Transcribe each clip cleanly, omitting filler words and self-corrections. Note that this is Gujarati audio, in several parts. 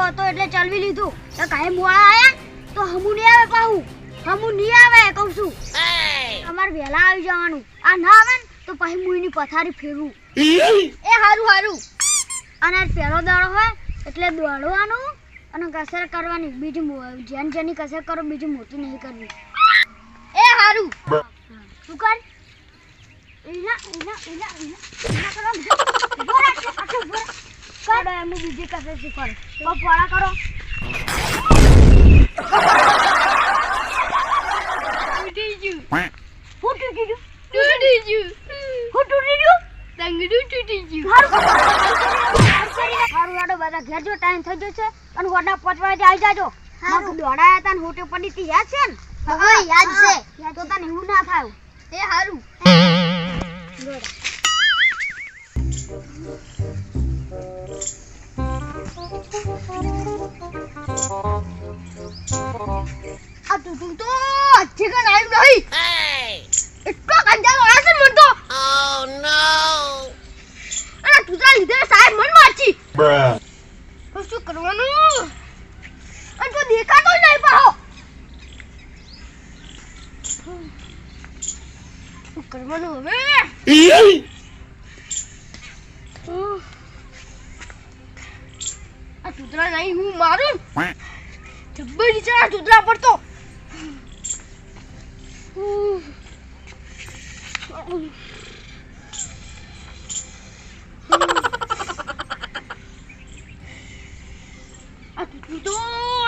હતો એટલે ચલવી લીધું તો કાઈ મોળા આયા તો હમુ નહીં આવે પાહુ હમુ નહીં આવે કહું છું અમાર વેલા આવી જવાનું આ ના આવે ને તો પછી મુઈની પથારી ફેરવું એ હારું હારું અને પહેલો દાડો હોય એટલે દોડવાનું અને કસરત કરવાની બીજી જેન જેની કસરત કરો બીજી મોટી નહીં કરવી એ હારું શું કર ઈના કરો બોરા આટલું બોરા કાડો એમ બીજી કસરત શીખવાડ તો પોળા કરો બધા ઘેર જો ટાઈમ થઈ ગયો છે અને વડા 5 વાગે આવી જાજો દોડાયા તા ને હોટે પડી તી યાદ છે ને હવે યાદ છે તો તને એવું ના થાય એ હારું આ તું તો હજી કણ આવ્યું નહીં એટલો કંજારો આવે છે મન તો ઓ નો આ તું જા લીધે સાહેબ મન મારજી તો શું કરવાનું આ તો દેખાતો નહીં પાહો શું કરવાનું હવે આ તુતરા નહીં હું મારું જબ્બર નીચે તુતરા પડતો આ તુતરું તો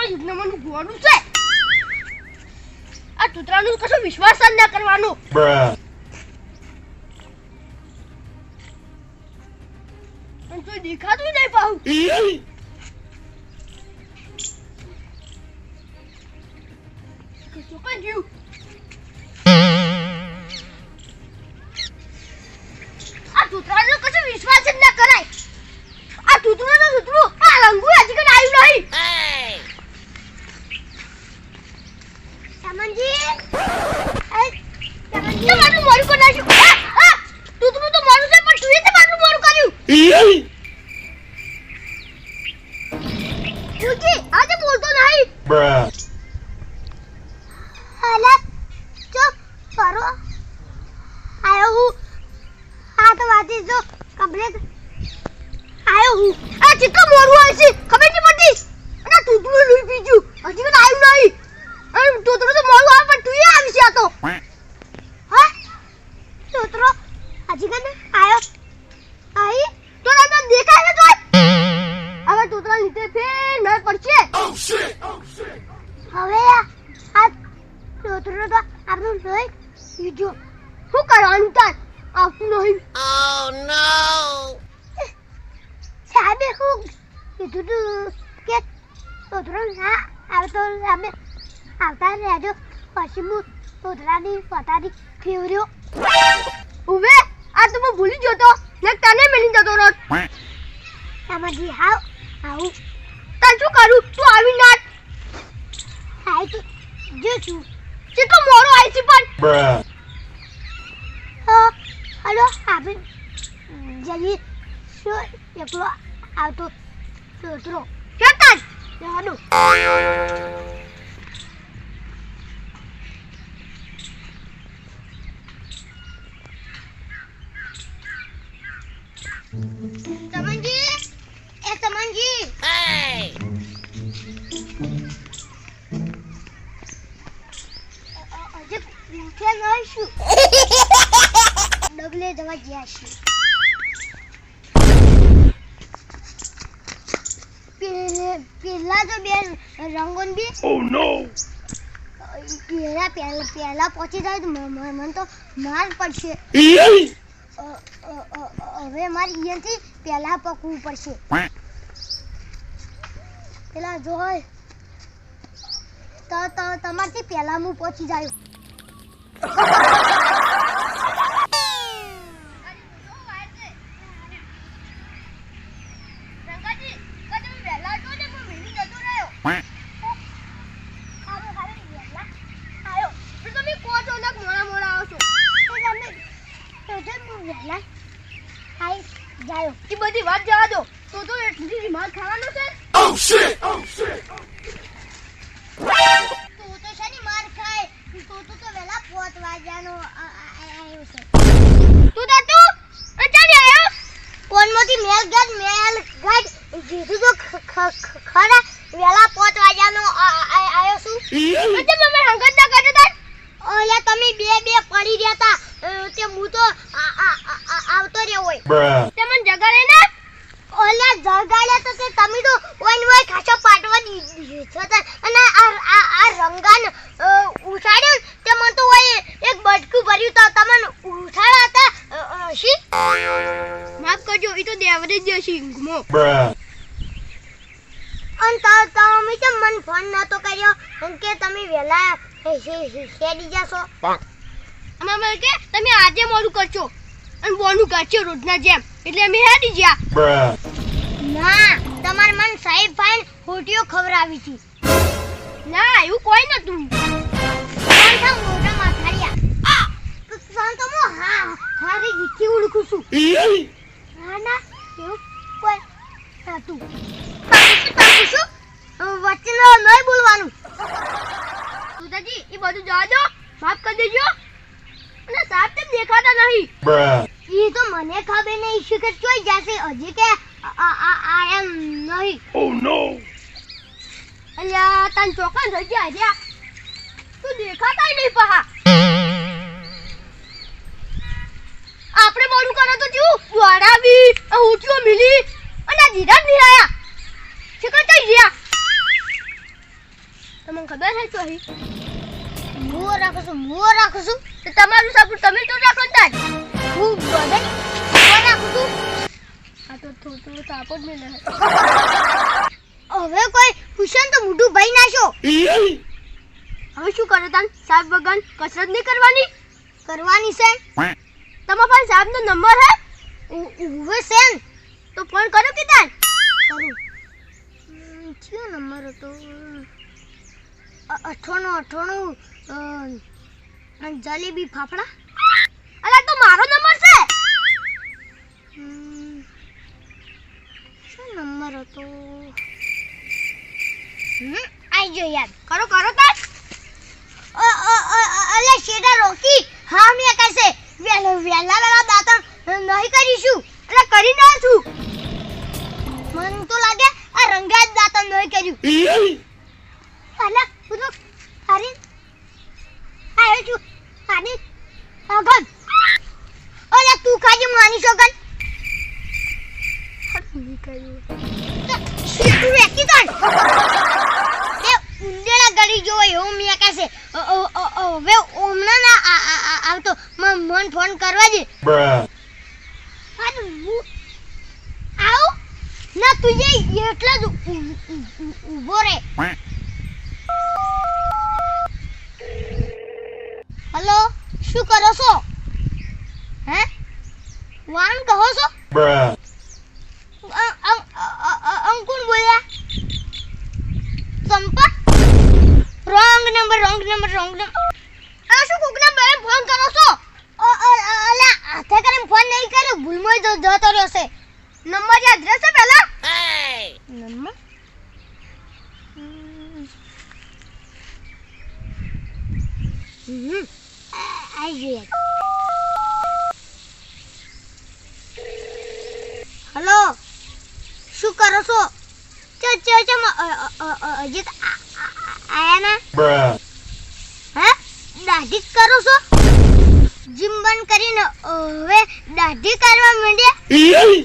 યજ્ઞનું ગોળું છે આ તુતરાનું કશો વિશ્વાસ જ ના કરવાનો પણ તો દેખાતું નહીં પાહુ કશું કઈ ગયું આ તુતરાનો કશો વિશ્વાસ જ ના કરાય આ તુતરું આ રંગુ હજી કઈ આવ્યું નહીં સમંજી તમારું મોરું કરી નાખ્યું તુતરું તો મોરું છે પણ તું એ તમારું મોરું કર્યું તુજી આજે બોલતો નહીં હાલા ચો પરો આયો હું આ તો વાતી જો કમ્પ્લીટ આયો હું આ ચિક્કો મોરું આવે છે ખબર નહીં પડતી અને તુતરું લઈ પીજું હજી કઈ આવ્યું નહીં અને તુતરું તો મોરું આવે પણ તું એ આવી છે આ તો હા તુતરો હજી કઈ આયો આઈ તો તને દેખાય છે તો હવે તુતરા લીધે ફેર ન પડશે હવે આ તુતરો તો આપણું લઈ બીજો શું કરવાનું તાર આવતું નહીં ઓ નો સાહેબે હું કીધું તું કે તુતરો ના આવતો સાહેબે આવતા રહેજો પછી હું તુતરાની પથારી ફેરવ્યો ઉવે આ તો હું ભૂલી ગયો તો ને તને મેલી જતો રોજ તમારી આવું તને શું કરું તું આવી ના આય તો જો છું ચેટલો મોરો આવી છે પણ હલો આપણે જલ્દી શું એકલો આવતો તુતરો કેતા હાલો સમંજી એ સમંજી અજે પૂછે નહીં શું ડબલે જવા ગયા છે પેલા તો બે રંગોન બી ઓ નો પેલા પહોંચી જાય તો મને તો માર પડશે હવે મારી અહીંયાથી પેલા પકવું પડશે પેલા જો તો તમારથી પેલા હું પહોંચી જાય બધી વાત જવા દો તો એટલી માર ખાવાનો છે તું તો શેની માર ખાય તું તો વેલા 5 વાગ્યાનો આવ્યો છે તું ચાલી આવ્યો કોનમાંથી મેલ ગાડ કીધું તો ખરા વેલા 5 વાગ્યાનો આવ્યો છું એટલે મમ્મી હંગત ના કરતો તાર ઓલા તમે બે પડી રહ્યા હતા તે હું તો આવતો રહ્યો હોય તે મને જગાડે ને ઓલા જગાડ્યા તો તે તમે તો ઓય ખાસો પાટવા દીધો હતા અને આ રંગાન ઉછાડ્યો તે મને તો ઓય એક બટકું ભર્યું તો તમને ઉછાડા હતા શી માફ કરજો ઈ તો દેવરે જ છે ગુમો અન તમે કેમ મને ફોન નતો કર્યો કે તમે વેલા શેડી જાશો અમાર કે તમે આજે મોડું કરશો અને બોનું કરશો રોજના જેમ એટલે અમે હેડી ગયા ના તમાર મન સાહેબ ફાઈન હોટીઓ ખવરાવી હતી ના એવું કોઈ નતું મોટા માથારિયા તો મો હારી ગીથી ઉડકું છું ના એવું કોઈ નતું શું વચ્ચે નહીં બોલવાનું સુધાજી એ બધું જવા દો માફ કરી દેજો અને સાહેબ તેમ દેખાતા નહીં એ તો મને ખબર નહીં શિખર ચોઈ જશે હજી કે આયા નહીં ઓ નો અલ્યા તન ચોકન થઈ ગયા છે તું દેખાતા નહીં પહા આપણે મોડું કરો તો શું દોડાવી ઉઠ્યો મિલી અને જીરા નહીં આયા શિખર થઈ ગયા તમને ખબર છે ચોહી મોર રાખું છું તો તમારું સાબુ તમે તો રાખો તાજ હું બદન રાખું છું આ તો થોડું સાપો જ નહીં હવે કોઈ હુસેન તો મોઢું ભાઈ નાશો હવે શું કરો તાન સાહેબ વગન કસરત નહીં કરવાની છે તમારા પાસે સાહેબનો નંબર હે ઉવે સેન તો ફોન કરો કે તાન કરું કયો નંબર હતો 98 જલેબી ફાફડા અલા તો મારો નંબર છે શું નંબર હતો આઈ જો યાદ કરો તાર અલે શેડા રોકી હા મે કહેશે વેલા દાતા નહીં કરીશું એટલે કરી ના છું મન તો લાગે આ રંગાત દાતા નહીં કર્યું અલા ઉનો હરી આયો છું પાણી અગન ઓલા તું ખાજે માની છોકન હરી કર્યું તું એકી તન તે ઉંદેડા ગળી જો એવું મે કહેશે હવે ઓમના ના આવતો મન ફોન કરવા દે આવ ના તું જે એટલા જ ઉભો રે હેલો શું કરો છો હે વાન કહો છો અંકુર બોલ્યા સંપા રોંગ નંબર આ શું કોકના બે ફોન કરો છો અલા હાથે કરીને ફોન નહીં કર્યો ભૂલમાં જતો રહ્યો છે નંબર યાદ રહેશે પહેલા નંબર આઈ હેલો શું કરો છો હજી આયા ના હે દાઢી કરો છો જીમ બંધ કરીને હવે દાઢી કરવા માંડ્યા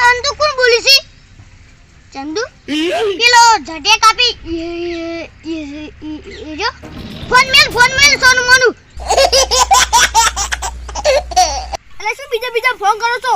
અંતુ કોણ બોલી છે ચંદુ પેલો ઝટે કાપી જો ફોન મેલ સોનું મોનું અલે શું બીજા ફોન કરો છો